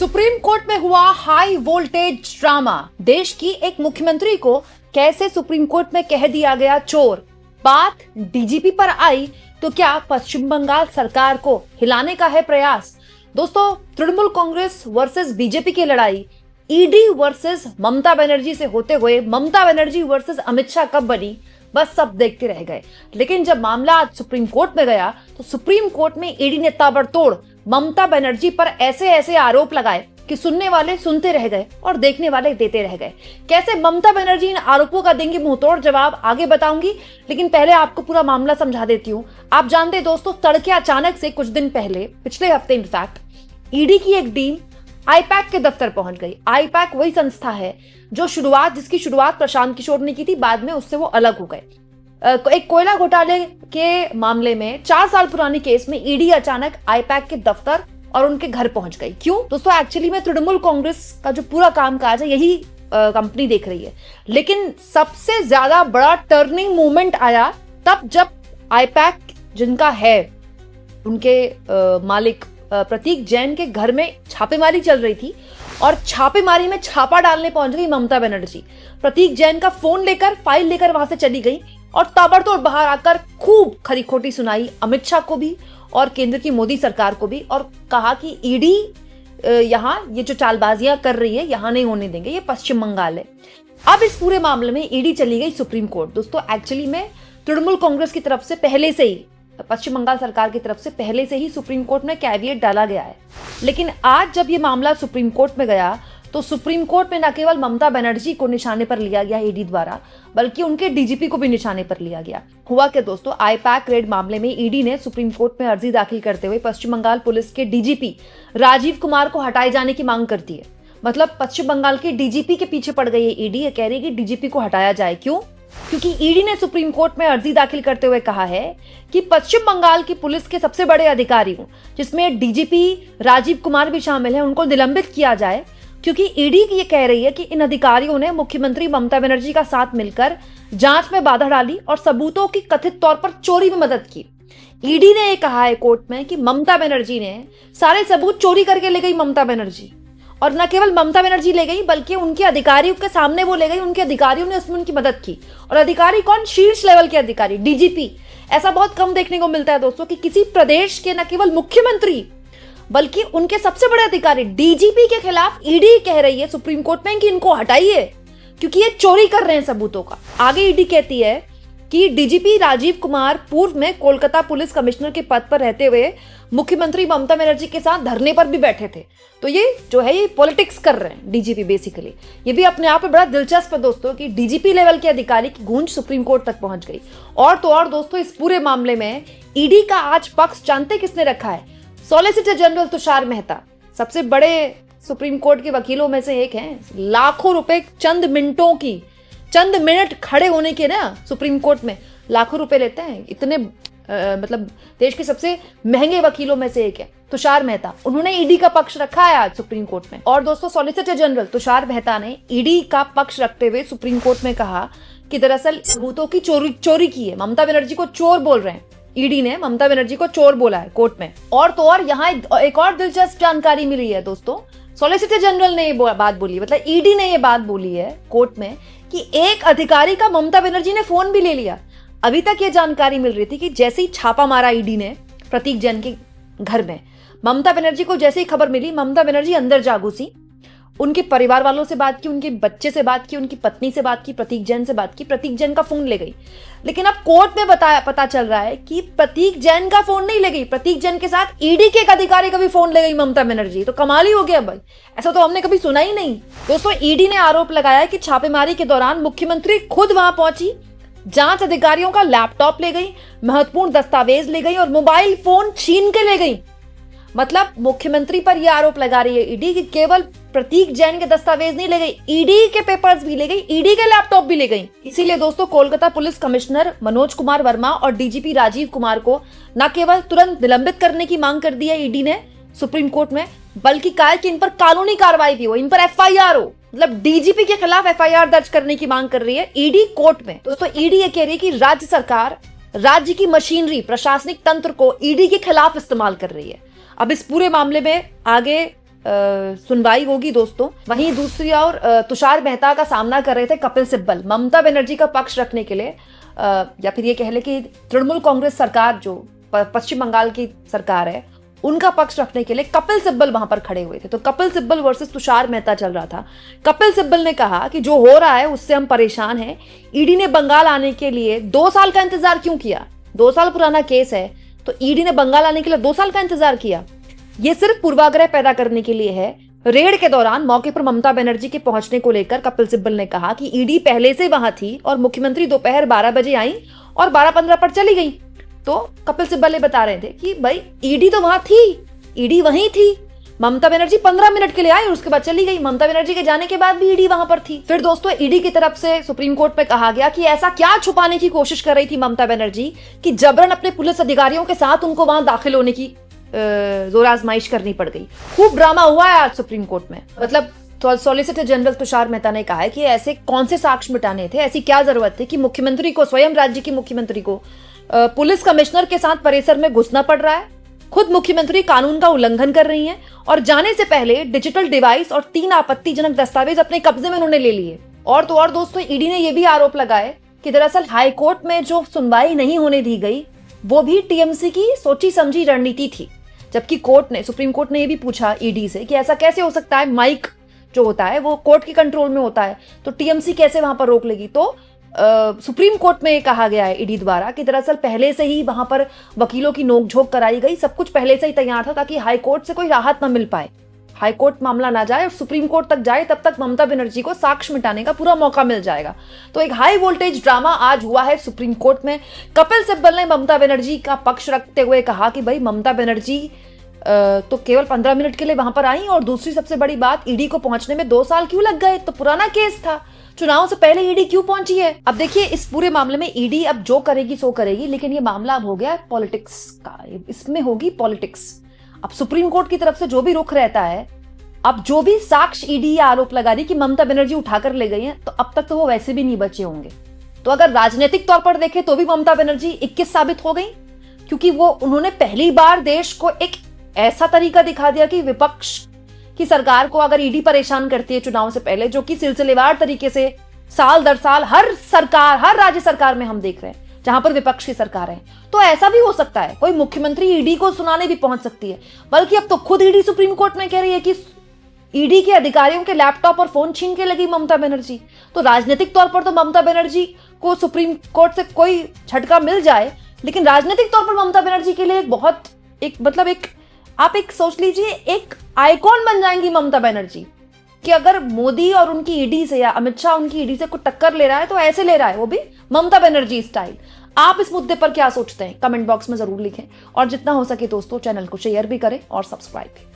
Supreme court में हुआ high voltage drama. देश की एक मुख्यमंत्री को कैसे सुप्रीम कोर्ट में कह दिया गया चोर। बात डीजीपी पर आई तो क्या पश्चिम बंगाल सरकार को हिलाने का है प्रयास। दोस्तों, तृणमूल कांग्रेस वर्सेस बीजेपी की लड़ाई ईडी वर्सेस ममता बनर्जी से होते हुए ममता बनर्जी वर्सेस अमित शाह कब बनी, बस सब देखते रह गए। लेकिन जब मामला आज सुप्रीम कोर्ट में गया तो सुप्रीम कोर्ट में ईडी ने ताबड़तोड़ ममता बनर्जी पर ऐसे ऐसे आरोप लगाए कि सुनने वाले सुनते रह गए और देखने वाले देते रह गए। कैसे ममता बनर्जी इन आरोपों का देंगी मुंहतोड़ जवाब आगे बताऊंगी, लेकिन पहले आपको पूरा मामला समझा देती हूँ। आप जानते हैं दोस्तों, तड़के अचानक से कुछ दिन पहले, पिछले हफ्ते इनफैक्ट, ईडी की एक टीम आईपैक के दफ्तर पहुंच गई। आईपैक वही संस्था है जिसकी शुरुआत प्रशांत किशोर ने की थी, बाद में उससे वो अलग हो गए। एक कोयला घोटाले के मामले में 4 साल पुरानी केस में ईडी अचानक आईपैक के दफ्तर और उनके घर पहुंच गई। क्यों दोस्तों? एक्चुअली में तृणमूल कांग्रेस का जो पूरा कामकाज है यही कंपनी देख रही है, लेकिन सबसे ज्यादा बड़ा टर्निंग मोमेंट आया तब जब आईपैक जिनका है, उनके मालिक प्रतीक जैन के घर में छापेमारी चल रही थी और छापेमारी में छापा डालने पहुंच गई ममता बनर्जी। प्रतीक जैन का फोन लेकर, फाइल लेकर वहां से चली गई और ताबड़तोड़ बाहर आकर खूब खरी खोटी सुनाई अमित शाह को भी और केंद्र की मोदी सरकार को भी, और कहा कि ईडी यहाँ ये जो चालबाजियां कर रही है यहाँ नहीं होने देंगे, ये पश्चिम बंगाल है। अब इस पूरे मामले में ईडी चली गई सुप्रीम कोर्ट। दोस्तों, एक्चुअली में तृणमूल कांग्रेस की तरफ से पहले से ही, पश्चिम बंगाल सरकार की तरफ से पहले से ही सुप्रीम कोर्ट में कैविएट डाला गया है। लेकिन आज जब ये मामला सुप्रीम कोर्ट में गया तो सुप्रीम कोर्ट में न केवल ममता बनर्जी को निशाने पर लिया गया ईडी द्वारा, बल्कि उनके डीजीपी को भी निशाने पर लिया गया। हुआ क्या दोस्तों, आईपैक रेड मामले में ईडी ने सुप्रीम कोर्ट में अर्जी दाखिल करते हुए पश्चिम बंगाल पुलिस के डीजीपी राजीव कुमार को हटाए जाने की मांग करती है। मतलब पश्चिम बंगाल के डीजीपी के पीछे पड़ गई है ईडी। ये कह रही है कि डीजीपी को हटाया जाए। क्यों? क्योंकि ईडी ने सुप्रीम कोर्ट में अर्जी दाखिल करते हुए कहा है कि पश्चिम बंगाल की पुलिस के सबसे बड़े अधिकारी, जिसमें डीजीपी राजीव कुमार भी शामिल है, उनको निलंबित किया जाए, क्योंकि ईडी ये कह रही है कि इन अधिकारियों ने मुख्यमंत्री ममता बनर्जी का साथ मिलकर जांच में बाधा डाली और सबूतों की कथित तौर पर चोरी में मदद की। ईडी ने यह कहा है कोर्ट में कि ममता बनर्जी ने सारे सबूत चोरी करके ले गई ममता बनर्जी, और न केवल ममता बनर्जी ले गई बल्कि उनके अधिकारियों के सामने वो ले गई, उनके अधिकारियों ने उसमें उनकी मदद की। और अधिकारी कौन? शीर्ष लेवल के अधिकारी, डीजीपी। ऐसा बहुत कम देखने को मिलता है दोस्तों कि किसी प्रदेश के न केवल मुख्यमंत्री बल्कि उनके सबसे बड़े अधिकारी डीजीपी के खिलाफ ईडी कह रही है सुप्रीम कोर्ट में कि इनको हटाइए क्योंकि ये चोरी कर रहे हैं सबूतों का। आगे ईडी कहती है कि डीजीपी राजीव कुमार पूर्व में कोलकाता पुलिस कमिश्नर के पद पर रहते हुए मुख्यमंत्री ममता बनर्जी के साथ धरने पर भी बैठे थे। तो ये जो है ये पॉलिटिक्स कर रहे हैं डीजीपी बेसिकली। ये भी अपने आप में बड़ा दिलचस्प है दोस्तों कि डीजीपी लेवल के अधिकारी की गूंज सुप्रीम कोर्ट तक पहुंच गई। और तो और दोस्तों, इस पूरे मामले में ईडी का आज पक्ष जानते किसने रखा है? सॉलिसिटर जनरल तुषार मेहता, सबसे बड़े सुप्रीम कोर्ट के वकीलों में से एक हैं। लाखों रुपए चंद मिनट खड़े होने के ना सुप्रीम कोर्ट में लाखों रुपए लेते हैं। इतने मतलब देश के सबसे महंगे वकीलों में से एक है तुषार मेहता। उन्होंने ईडी का पक्ष रखा है आज सुप्रीम कोर्ट में। और दोस्तों, सॉलिसिटर जनरल तुषार मेहता ने ईडी का पक्ष रखते हुए सुप्रीम कोर्ट में कहा कि दरअसल सबूतों की चोरी की है। ममता बनर्जी को चोर बोल रहे हैं। ईडी ने ममता बनर्जी को चोर बोला है कोर्ट में। और तो और यहाँ एक और दिलचस्प जानकारी मिली है दोस्तों। सॉलिसिटर जनरल ने ये बात बोली, मतलब ईडी ने ये बात बोली है कोर्ट में कि एक अधिकारी का ममता बनर्जी ने फोन भी ले लिया। अभी तक ये जानकारी मिल रही थी कि जैसे ही छापा मारा ईडी ने प्रतीक जैन के घर में, ममता बनर्जी को जैसे ही खबर मिली, ममता बनर्जी अंदर जा घुसी, उनके परिवार वालों से बात की, उनके बच्चे से बात की, उनकी पत्नी से बात की, प्रतीक जैन से बात की, प्रतीक जैन का फोन ले गई। लेकिन अब कोर्ट में पता चल रहा है कि प्रतीक जैन का फोन नहीं ले गई, प्रतीक जैन के साथ ईडी के एक अधिकारी का भी फोन ले गई ममता बनर्जी। तो कमाल ही हो गया भाई, ऐसा तो हमने कभी सुना ही नहीं। दोस्तों, ईडी ने आरोप लगाया कि छापेमारी के दौरान मुख्यमंत्री खुद वहां पहुंची, जांच अधिकारियों का लैपटॉप ले गई, महत्वपूर्ण दस्तावेज ले गई और मोबाइल फोन छीन के ले गई। मतलब मुख्यमंत्री पर यह आरोप लगा रही है ईडी कि केवल प्रतीक जैन के दस्तावेज नहीं ले गई, ईडी के पेपर्स भी ले गई, ईडी के लैपटॉप भी ले गई। इसीलिए दोस्तों, कोलकाता पुलिस कमिश्नर मनोज कुमार वर्मा और डीजीपी राजीव कुमार को न केवल तुरंत निलंबित करने की मांग कर दी है ईडी ने सुप्रीम कोर्ट में, बल्कि कहा कि इन पर कानूनी कार्रवाई भी हो, इन पर एफआईआर हो। मतलब डीजीपी के खिलाफ एफआईआर दर्ज करने की मांग कर रही है ईडी कोर्ट में। दोस्तों, ईडी ये कह रही है कि राज्य सरकार राज्य की मशीनरी, प्रशासनिक तंत्र को ईडी के खिलाफ इस्तेमाल कर रही है। अब इस पूरे मामले में आगे सुनवाई होगी दोस्तों। वहीं दूसरी ओर तुषार मेहता का सामना कर रहे थे कपिल सिब्बल, ममता बनर्जी का पक्ष रखने के लिए, या फिर ये कह ले कि तृणमूल कांग्रेस सरकार जो पश्चिम बंगाल की सरकार है उनका पक्ष रखने के लिए कपिल सिब्बल वहां पर खड़े हुए थे। तो कपिल सिब्बल वर्सेस तुषार मेहता चल रहा था। कपिल सिब्बल ने कहा कि जो हो रहा है उससे हम परेशान हैं। ईडी ने बंगाल आने के लिए 2 साल का इंतजार क्यों किया? 2 साल पुराना केस है तो ईडी ने बंगाल आने के लिए 2 साल का इंतजार किया। ये सिर्फ पूर्वाग्रह पैदा करने के लिए है। रेड के दौरान मौके पर ममता बनर्जी के पहुंचने को लेकर कपिल सिब्बल ने कहा कि ईडी पहले से वहां थी और मुख्यमंत्री दोपहर 12 बजे आई और 12:15 पर चली गई। तो कपिल सिब्बल ये बता रहे थे कि भाई ईडी तो वहां थी, ईडी वहीं थी। ममता बनर्जी 15 मिनट के लिए आई और उसके बाद चली गई। ममता बनर्जी के जाने के बाद भी ईडी वहां पर थी। फिर दोस्तों ईडी की तरफ से सुप्रीम कोर्ट में कहा गया कि ऐसा क्या छुपाने की कोशिश कर रही थी ममता बनर्जी कि जबरन अपने पुलिस अधिकारियों के साथ उनको वहां दाखिल होने की जोर आजमाइश करनी पड़ गई। खूब ड्रामा हुआ है आज सुप्रीम कोर्ट में। मतलब सॉलिसिटर जनरल तुषार मेहता ने कहा है कि ऐसे कौन से साक्ष्य मिटाने थे, ऐसी क्या जरूरत थी कि मुख्यमंत्री को, स्वयं राज्य की मुख्यमंत्री को पुलिस कमिश्नर के साथ परिसर में घुसना पड़ रहा है। खुद मुख्यमंत्री कानून का उल्लंघन कर रही हैं और जाने से पहले डिजिटल डिवाइस और 3 आपत्तिजनक दस्तावेज अपने कब्जे में उन्होंने ले लिए। और तो और दोस्तों ईडी ने यह भी आरोप लगाए कि दरअसल हाईकोर्ट में जो सुनवाई नहीं होने दी गई वो भी टीएमसी की सोची समझी रणनीति थी। जबकि सुप्रीम कोर्ट ने यह भी पूछा ईडी से कि ऐसा कैसे हो सकता है, माइक जो होता है वो कोर्ट के कंट्रोल में होता है तो टीएमसी कैसे वहां पर रोक लेगी। तो सुप्रीम कोर्ट में कहा गया है ईडी द्वारा कि दरअसल पहले से ही वहां पर वकीलों की नोकझोंक कराई गई, सब कुछ पहले से ही तैयार था ताकि हाईकोर्ट से कोई राहत ना मिल पाए, हाईकोर्ट मामला ना जाए और सुप्रीम कोर्ट तक जाए, तब तक ममता बनर्जी को साक्ष्य मिटाने का पूरा मौका मिल जाएगा। तो एक हाई वोल्टेज ड्रामा आज हुआ है सुप्रीम कोर्ट में। कपिल सिब्बल ने ममता बनर्जी का पक्ष रखते हुए कहा कि भाई ममता बनर्जी तो केवल 15 मिनट के लिए वहां पर आई और दूसरी सबसे बड़ी बात, ईडी को पहुंचने में 2 साल क्यों लग गए? तो पुराना केस था, चुनाव से पहले ईडी क्यों पहुंची है? अब देखिए इस पूरे मामले में ईडी अब जो करेगी सो करेगी, लेकिन ये मामला अब हो गया पॉलिटिक्स का, इसमें होगी पॉलिटिक्स। अब सुप्रीम कोर्ट की तरफ से जो भी रुख रहता है, अब जो भी साक्ष्य ईडी आरोप लगा रही कि ममता बनर्जी उठाकर ले गई है, तो अब तक तो वो वैसे भी नहीं बचे होंगे। तो अगर राजनीतिक तौर पर देखें तो भी ममता बनर्जी 21 साबित हो गई, क्योंकि उन्होंने पहली बार देश को एक ऐसा तरीका दिखा दिया कि विपक्ष की सरकार को अगर ईडी परेशान करती है चुनाव से पहले, जो कि सिलसिलेवार तरीके से साल दर साल हर राज्य सरकार में हम देख रहे हैं जहां पर विपक्ष की सरकार है, तो ऐसा भी हो सकता है कोई मुख्यमंत्री ईडी को सुनाने भी पहुंच सकती है। बल्कि अब तो खुद ईडी सुप्रीम कोर्ट में कह रही है कि ईडी के अधिकारियों के लैपटॉप और फोन छीन के लगी ममता बनर्जी। तो राजनीतिक तौर पर तो ममता बनर्जी को सुप्रीम कोर्ट से कोई झटका मिल जाए, लेकिन राजनीतिक तौर पर ममता बनर्जी के लिए आप सोच लीजिए एक आइकॉन बन जाएंगी ममता बनर्जी, कि अगर मोदी और उनकी ईडी से या अमित शाह उनकी ईडी से कुछ टक्कर ले रहा है तो ऐसे ले रहा है, वो भी ममता बनर्जी स्टाइल। आप इस मुद्दे पर क्या सोचते हैं? कमेंट बॉक्स में जरूर लिखें और जितना हो सके दोस्तों चैनल को शेयर भी करें और सब्सक्राइब भी।